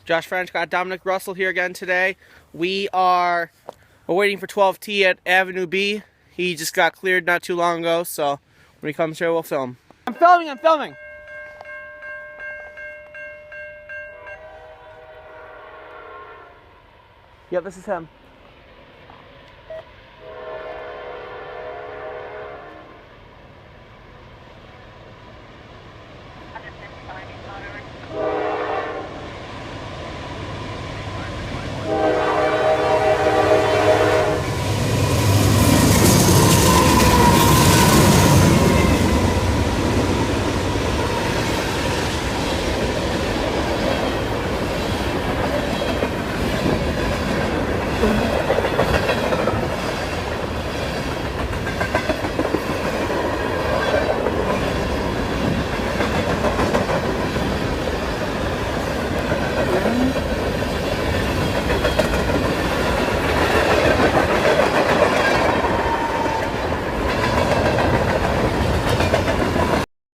Josh French got Dominic Russell here again today. We're waiting for 12T at Avenue B. He just got cleared not too long ago, so when he comes here, we'll film. I'm filming! Yep, this is him.